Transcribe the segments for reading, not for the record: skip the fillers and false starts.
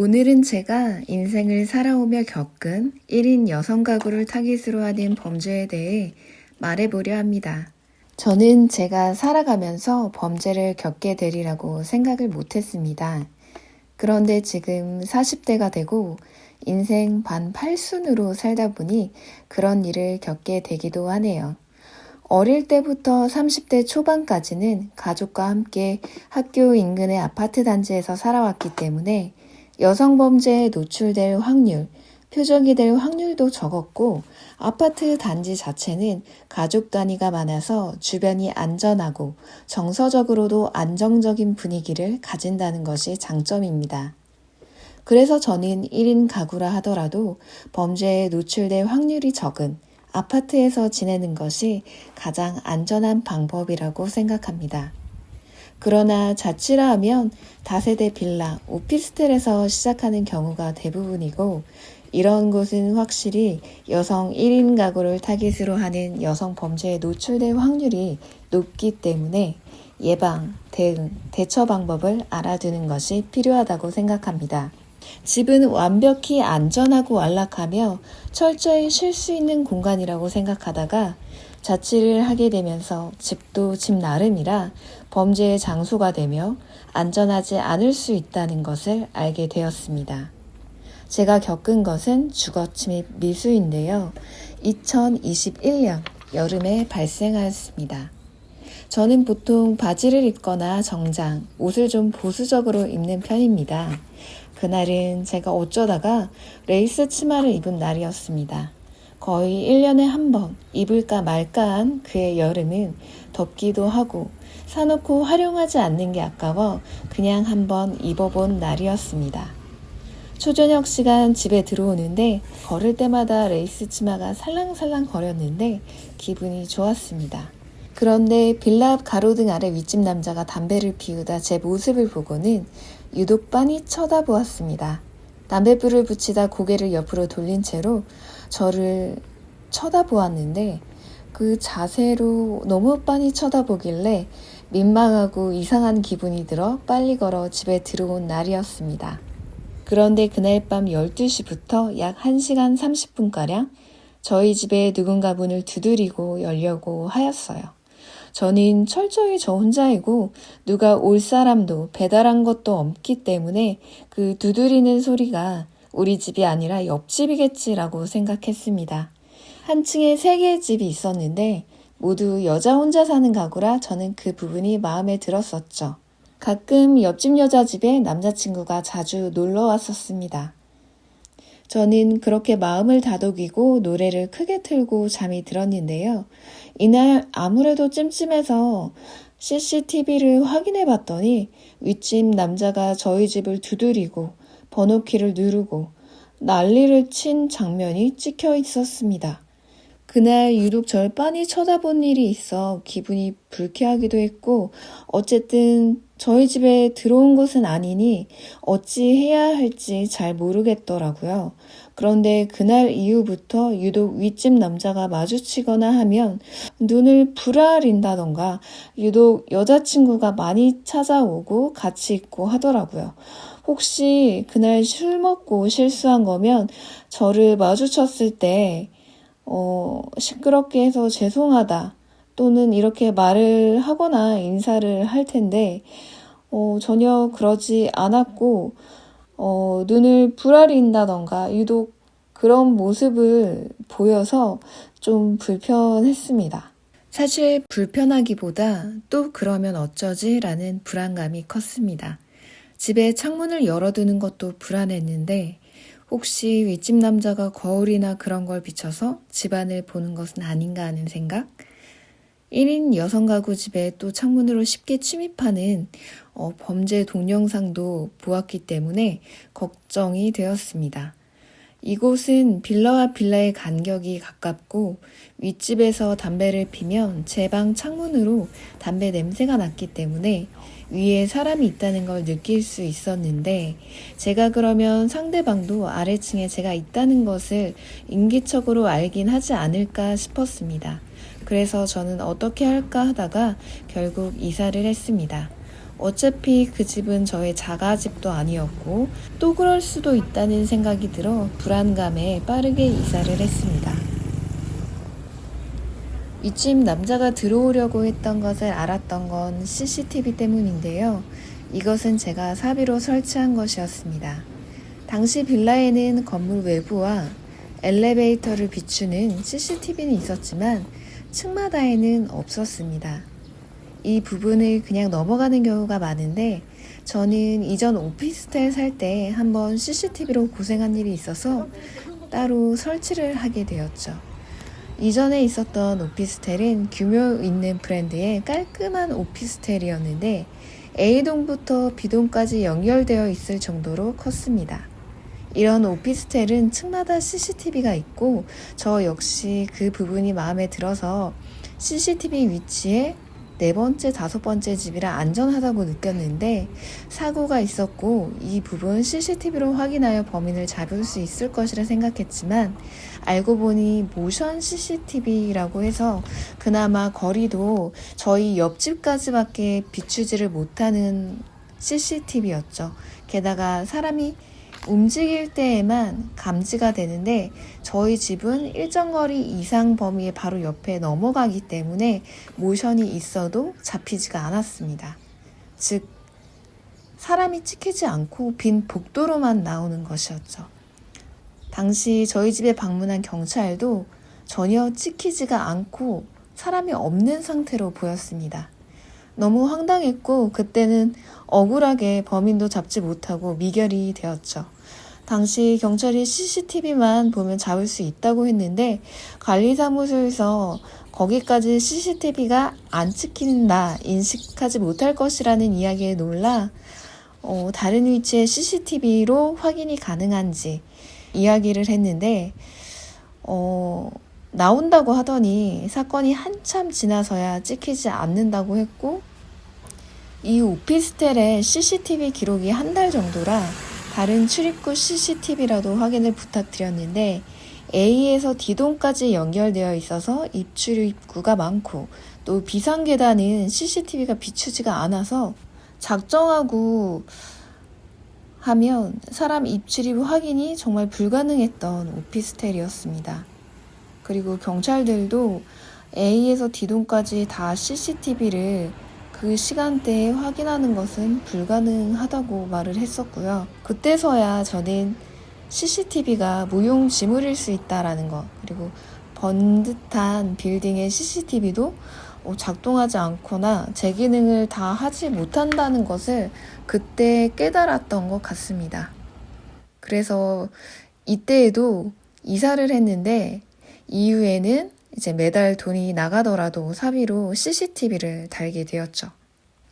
오늘은 제가 인생을 살아오며 겪은 1인 여성 가구를 타깃으로 하는 범죄에 대해 말해보려 합니다. 저는 제가 살아가면서 범죄를 겪게 되리라고 생각을 못했습니다. 그런데 지금 40대가 되고 인생 반팔순으로 살다 보니 그런 일을 겪게 되기도 하네요. 어릴 때부터 30대 초반까지는 가족과 함께 학교 인근의 아파트 단지에서 살아왔기 때문에 여성 범죄에 노출될 확률, 표적이 될 확률도 적었고 아파트 단지 자체는 가족 단위가 많아서 주변이 안전하고 정서적으로도 안정적인 분위기를 가진다는 것이 장점입니다. 그래서 저는 1인 가구라 하더라도 범죄에 노출될 확률이 적은 아파트에서 지내는 것이 가장 안전한 방법이라고 생각합니다. 그러나 자취라 하면 다세대 빌라, 오피스텔에서 시작하는 경우가 대부분이고 이런 곳은 확실히 여성 1인 가구를 타깃으로 하는 여성 범죄에 노출될 확률이 높기 때문에 예방, 대응, 대처 방법을 알아두는 것이 필요하다고 생각합니다. 집은 완벽히 안전하고 안락하며 철저히 쉴 수 있는 공간이라고 생각하다가 자취를 하게 되면서 집도 집 나름이라 범죄의 장소가 되며 안전하지 않을 수 있다는 것을 알게 되었습니다. 제가 겪은 것은 주거침입 미수인데요. 2021년 여름에 발생하였습니다. 저는 보통 바지를 입거나 정장, 옷을 좀 보수적으로 입는 편입니다. 그날은 제가 어쩌다가 레이스 치마를 입은 날이었습니다. 거의 1년에 한 번 입을까 말까한 그의 여름은 덥기도 하고 사놓고 활용하지 않는 게 아까워 그냥 한번 입어본 날이었습니다. 초저녁 시간 집에 들어오는데 걸을 때마다 레이스 치마가 살랑살랑 거렸는데 기분이 좋았습니다. 그런데 빌라 앞 가로등 아래 윗집 남자가 담배를 피우다 제 모습을 보고는 유독 빤히 쳐다보았습니다. 담뱃불을 붙이다 고개를 옆으로 돌린 채로 저를 쳐다보았는데 그 자세로 너무 빤히 쳐다보길래 민망하고 이상한 기분이 들어 빨리 걸어 집에 들어온 날이었습니다. 그런데 그날 밤 12시부터 약 1시간 30분가량 저희 집에 누군가 문을 두드리고 열려고 하였어요. 저는 철저히 저 혼자이고 누가 올 사람도 배달한 것도 없기 때문에 그 두드리는 소리가 우리 집이 아니라 옆집이겠지라고 생각했습니다. 한 층에 3개의 집이 있었는데 모두 여자 혼자 사는 가구라 저는 그 부분이 마음에 들었었죠. 가끔 옆집 여자 집에 남자친구가 자주 놀러 왔었습니다. 저는 그렇게 마음을 다독이고 노래를 크게 틀고 잠이 들었는데요. 이날 아무래도 찜찜해서 CCTV를 확인해 봤더니 윗집 남자가 저희 집을 두드리고 번호키를 누르고 난리를 친 장면이 찍혀 있었습니다. 그날 유독 절 빤히 쳐다본 일이 있어 기분이 불쾌하기도 했고 어쨌든 저희 집에 들어온 것은 아니니 어찌 해야 할지 잘 모르겠더라고요. 그런데 그날 이후부터 유독 윗집 남자가 마주치거나 하면 눈을 부라린다던가 유독 여자친구가 많이 찾아오고 같이 있고 하더라고요. 혹시 그날 술 먹고 실수한 거면 저를 마주쳤을 때 시끄럽게 해서 죄송하다 또는 이렇게 말을 하거나 인사를 할 텐데 전혀 그러지 않았고 눈을 부라린다던가 유독 그런 모습을 보여서 좀 불편했습니다. 사실 불편하기보다 또 그러면 어쩌지? 라는 불안감이 컸습니다. 집에 창문을 열어두는 것도 불안했는데 혹시 윗집 남자가 거울이나 그런 걸 비춰서 집안을 보는 것은 아닌가 하는 생각? 1인 여성 가구 집에 또 창문으로 쉽게 침입하는 범죄 동영상도 보았기 때문에 걱정이 되었습니다. 이곳은 빌라와 빌라의 간격이 가깝고 윗집에서 담배를 피면 제 방 창문으로 담배 냄새가 났기 때문에 위에 사람이 있다는 걸 느낄 수 있었는데 제가 그러면 상대방도 아래층에 제가 있다는 것을 인기척으로 알긴 하지 않을까 싶었습니다. 그래서 저는 어떻게 할까 하다가 결국 이사를 했습니다. 어차피 그 집은 저의 자가집도 아니었고 또 그럴 수도 있다는 생각이 들어 불안감에 빠르게 이사를 했습니다. 윗집 남자가 들어오려고 했던 것을 알았던 건 CCTV 때문인데요. 이것은 제가 사비로 설치한 것이었습니다. 당시 빌라에는 건물 외부와 엘리베이터를 비추는 CCTV는 있었지만 층마다에는 없었습니다. 이 부분을 그냥 넘어가는 경우가 많은데 저는 이전 오피스텔 살 때 한번 CCTV로 고생한 일이 있어서 따로 설치를 하게 되었죠. 이전에 있었던 오피스텔은 규모 있는 브랜드의 깔끔한 오피스텔이었는데 A동부터 B동까지 연결되어 있을 정도로 컸습니다. 이런 오피스텔은 층마다 CCTV가 있고 저 역시 그 부분이 마음에 들어서 CCTV 위치에 4번째, 5번째 집이라 안전하다고 느꼈는데 사고가 있었고 이 부분 CCTV로 확인하여 범인을 잡을 수 있을 것이라 생각했지만 알고 보니 모션 CCTV라고 해서 그나마 거리도 저희 옆집까지밖에 비추지를 못하는 CCTV였죠. 게다가 사람이 움직일 때에만 감지가 되는데 저희 집은 일정 거리 이상 범위의 바로 옆에 넘어가기 때문에 모션이 있어도 잡히지가 않았습니다. 즉 사람이 찍히지 않고 빈 복도로만 나오는 것이었죠. 당시 저희 집에 방문한 경찰도 전혀 찍히지가 않고 사람이 없는 상태로 보였습니다. 너무 황당했고 그때는 억울하게 범인도 잡지 못하고 미결이 되었죠. 당시 경찰이 CCTV만 보면 잡을 수 있다고 했는데 관리사무소에서 거기까지 CCTV가 안 찍힌다, 인식하지 못할 것이라는 이야기에 놀라 다른 위치의 CCTV로 확인이 가능한지 이야기를 했는데 나온다고 하더니 사건이 한참 지나서야 찍히지 않는다고 했고 이 오피스텔의 CCTV 기록이 한 달 정도라 다른 출입구 CCTV라도 확인을 부탁드렸는데 A에서 D동까지 연결되어 있어서 입출입구가 많고 또 비상계단은 CCTV가 비추지가 않아서 작정하고 하면 사람 입출입 확인이 정말 불가능했던 오피스텔이었습니다. 그리고 경찰들도 A에서 D동까지 다 CCTV를 그 시간대에 확인하는 것은 불가능하다고 말을 했었고요. 그때서야 저는 CCTV가 무용지물일 수 있다라는 것, 그리고 번듯한 빌딩의 CCTV도 작동하지 않거나 제 기능을 다 하지 못한다는 것을 그때 깨달았던 것 같습니다. 그래서 이때에도 이사를 했는데 이후에는 이제 매달 돈이 나가더라도 사비로 CCTV를 달게 되었죠.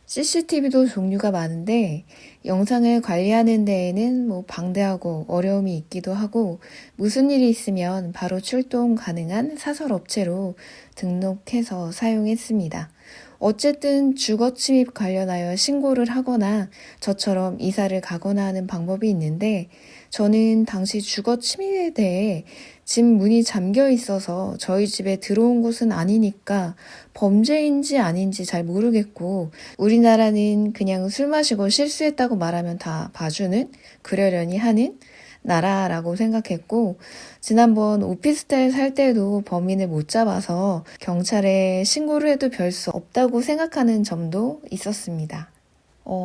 CCTV도 종류가 많은데 영상을 관리하는 데에는 방대하고 어려움이 있기도 하고 무슨 일이 있으면 바로 출동 가능한 사설업체로 등록해서 사용했습니다. 어쨌든 주거 침입 관련하여 신고를 하거나 저처럼 이사를 가거나 하는 방법이 있는데 저는 당시 주거 침입에 대해 집 문이 잠겨 있어서 저희 집에 들어온 것은 아니니까 범죄인지 아닌지 잘 모르겠고 우리나라는 그냥 술 마시고 실수했다고 말하면 다 봐주는 그러려니 하는 나라라고 생각했고 지난번 오피스텔 살 때도 범인을 못 잡아서 경찰에 신고를 해도 별 수 없다고 생각하는 점도 있었습니다.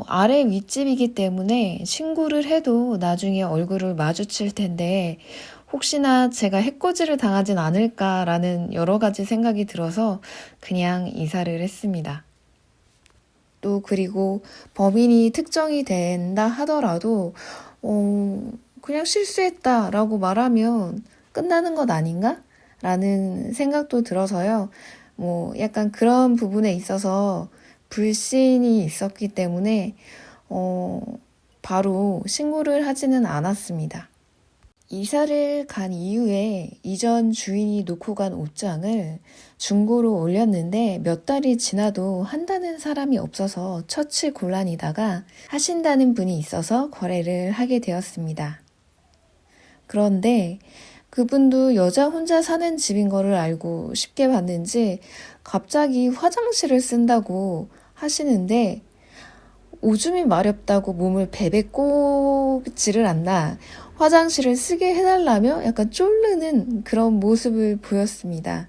아래 윗집이기 때문에 신고를 해도 나중에 얼굴을 마주칠 텐데 혹시나 제가 해코지를 당하진 않을까라는 여러 가지 생각이 들어서 그냥 이사를 했습니다. 또 그리고 범인이 특정이 된다 하더라도 그냥 실수했다라고 말하면 끝나는 것 아닌가? 라는 생각도 들어서요. 약간 그런 부분에 있어서 불신이 있었기 때문에 바로 신고를 하지는 않았습니다. 이사를 간 이후에 이전 주인이 놓고 간 옷장을 중고로 올렸는데 몇 달이 지나도 한다는 사람이 없어서 처치곤란이다가 하신다는 분이 있어서 거래를 하게 되었습니다. 그런데 그분도 여자 혼자 사는 집인 거를 알고 쉽게 봤는지 갑자기 화장실을 쓴다고 하시는데 오줌이 마렵다고 몸을 베베 꼬지를 않나 화장실을 쓰게 해달라며 약간 쫄르는 그런 모습을 보였습니다.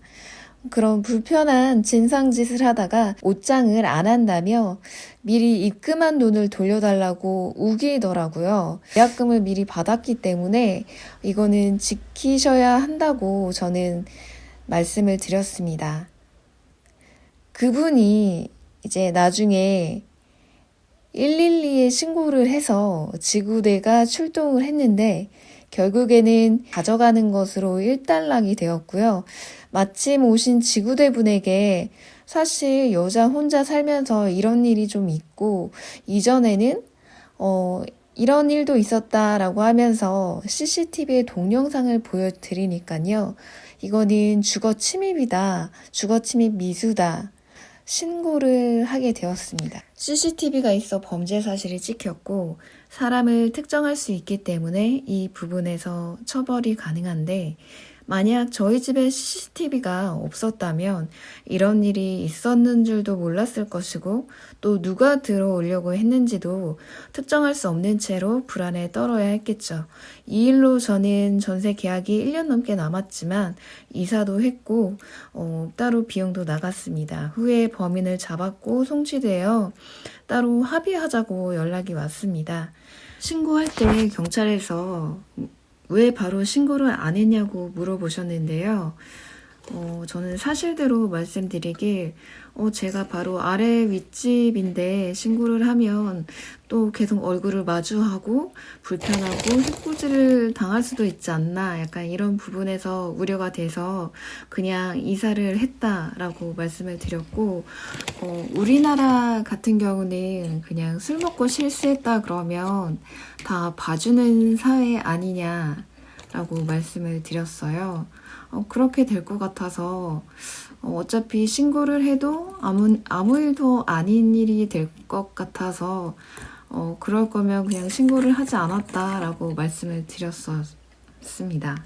그런 불편한 진상짓을 하다가 옷장을 안 한다며 미리 입금한 돈을 돌려달라고 우기더라고요. 계약금을 미리 받았기 때문에 이거는 지키셔야 한다고 저는 말씀을 드렸습니다. 그분이 이제 나중에 112에 신고를 해서 지구대가 출동을 했는데 결국에는 가져가는 것으로 일단락이 되었고요. 마침 오신 지구대 분에게 사실 여자 혼자 살면서 이런 일이 좀 있고 이전에는 이런 일도 있었다라고 하면서 CCTV의 동영상을 보여드리니까요. 이거는 주거 침입이다. 주거 침입 미수다. 신고를 하게 되었습니다. CCTV가 있어 범죄 사실이 찍혔고 사람을 특정할 수 있기 때문에 이 부분에서 처벌이 가능한데 만약 저희 집에 CCTV가 없었다면 이런 일이 있었는 줄도 몰랐을 것이고 또 누가 들어오려고 했는지도 특정할 수 없는 채로 불안에 떨어야 했겠죠. 이 일로 저는 전세 계약이 1년 넘게 남았지만 이사도 했고 따로 비용도 나갔습니다. 후에 범인을 잡았고 송치되어 따로 합의하자고 연락이 왔습니다. 신고할 때 경찰에서 왜 바로 신고를 안 했냐고 물어보셨는데요. 저는 사실대로 말씀드리길, 제가 바로 아래 윗집인데 신고를 하면 또 계속 얼굴을 마주하고 불편하고 해코지를 당할 수도 있지 않나 약간 이런 부분에서 우려가 돼서 그냥 이사를 했다라고 말씀을 드렸고, 우리나라 같은 경우는 그냥 술 먹고 실수했다 그러면 다 봐주는 사회 아니냐라고 말씀을 드렸어요. 그렇게 될 것 같아서 어차피 신고를 해도 아무 일도 아닌 일이 될 것 같아서 그럴 거면 그냥 신고를 하지 않았다라고 말씀을 드렸었습니다.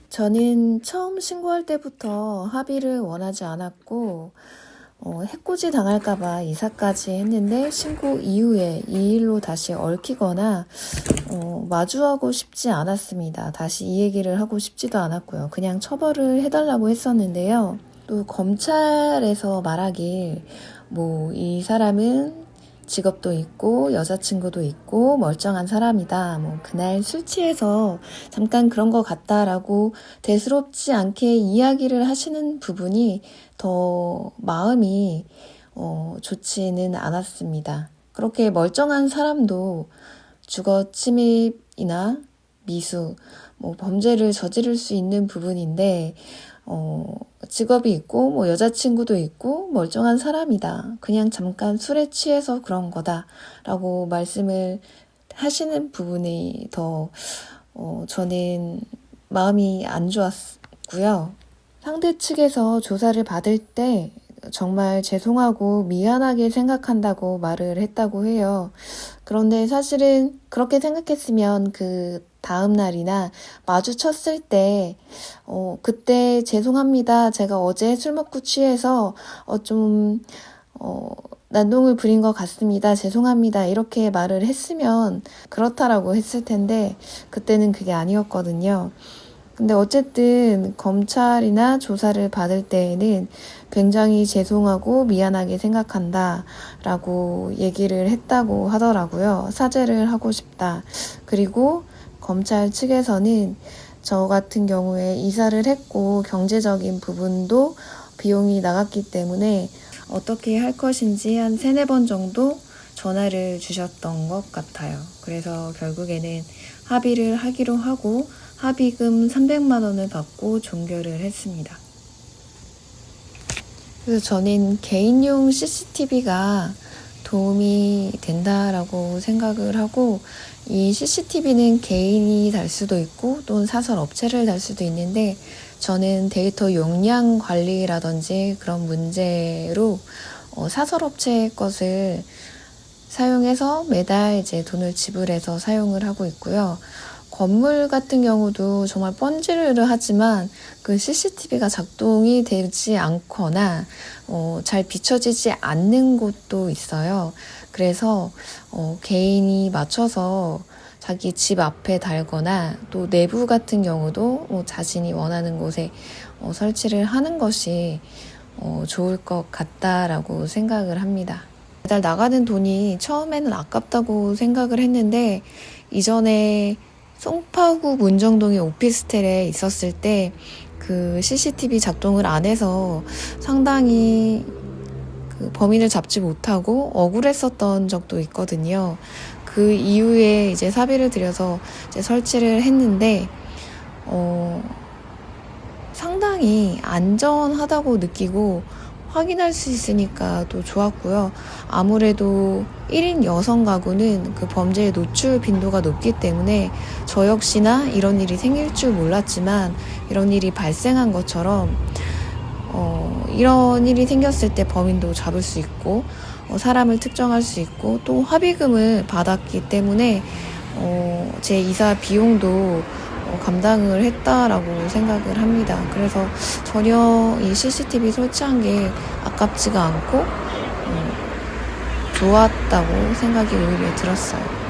저는 처음 신고할 때부터 합의를 원하지 않았고 해코지 당할까봐 이사까지 했는데 신고 이후에 이 일로 다시 얽히거나 마주하고 싶지 않았습니다. 다시 이 얘기를 하고 싶지도 않았고요. 그냥 처벌을 해달라고 했었는데요. 또 검찰에서 말하길 이 사람은 직업도 있고 여자친구도 있고 멀쩡한 사람이다. 그날 술 취해서 잠깐 그런 것 같다라고 대수롭지 않게 이야기를 하시는 부분이 더 마음이 좋지는 않았습니다. 그렇게 멀쩡한 사람도 주거 침입이나 미수, 범죄를 저지를 수 있는 부분인데 직업이 있고 여자친구도 있고 멀쩡한 사람이다. 그냥 잠깐 술에 취해서 그런 거다라고 말씀을 하시는 부분이 더 저는 마음이 안 좋았고요. 상대 측에서 조사를 받을 때 정말 죄송하고 미안하게 생각한다고 말을 했다고 해요. 그런데 사실은 그렇게 생각했으면 그 다음 날이나 마주쳤을 때 그때 죄송합니다. 제가 어제 술 먹고 취해서 난동을 부린 것 같습니다. 죄송합니다. 이렇게 말을 했으면 그렇다라고 했을 텐데 그때는 그게 아니었거든요. 근데 어쨌든 검찰이나 조사를 받을 때에는 굉장히 죄송하고 미안하게 생각한다 라고 얘기를 했다고 하더라고요. 사죄를 하고 싶다. 그리고 검찰 측에서는 저 같은 경우에 이사를 했고 경제적인 부분도 비용이 나갔기 때문에 어떻게 할 것인지 한 3-4번 정도 전화를 주셨던 것 같아요. 그래서 결국에는 합의를 하기로 하고 합의금 300만 원을 받고 종결을 했습니다. 그래서 저는 개인용 CCTV가 도움이 된다라고 생각을 하고 이 CCTV는 개인이 달 수도 있고 또는 사설 업체를 달 수도 있는데 저는 데이터 용량 관리라든지 그런 문제로 사설 업체 것을 사용해서 매달 이제 돈을 지불해서 사용을 하고 있고요. 건물 같은 경우도 정말 번지르르 하지만 그 CCTV가 작동이 되지 않거나 잘 비춰지지 않는 곳도 있어요. 그래서 개인이 맞춰서 자기 집 앞에 달거나 또 내부 같은 경우도 자신이 원하는 곳에 설치를 하는 것이 좋을 것 같다라고 생각을 합니다. 매달 나가는 돈이 처음에는 아깝다고 생각을 했는데 이전에 송파구 문정동의 오피스텔에 있었을 때 그 CCTV 작동을 안 해서 상당히 그 범인을 잡지 못하고 억울했었던 적도 있거든요. 그 이후에 이제 사비를 들여서 이제 설치를 했는데 상당히 안전하다고 느끼고 확인할 수 있으니까 또 좋았고요. 아무래도 1인 여성 가구는 그 범죄의 노출 빈도가 높기 때문에 저 역시나 이런 일이 생길 줄 몰랐지만 이런 일이 발생한 것처럼 이런 일이 생겼을 때 범인도 잡을 수 있고 사람을 특정할 수 있고 또 합의금을 받았기 때문에 제 이사 비용도 감당을 했다라고 생각을 합니다. 그래서 전혀 이 CCTV 설치한 게 아깝지가 않고 좋았다고 생각이 오히려 들었어요.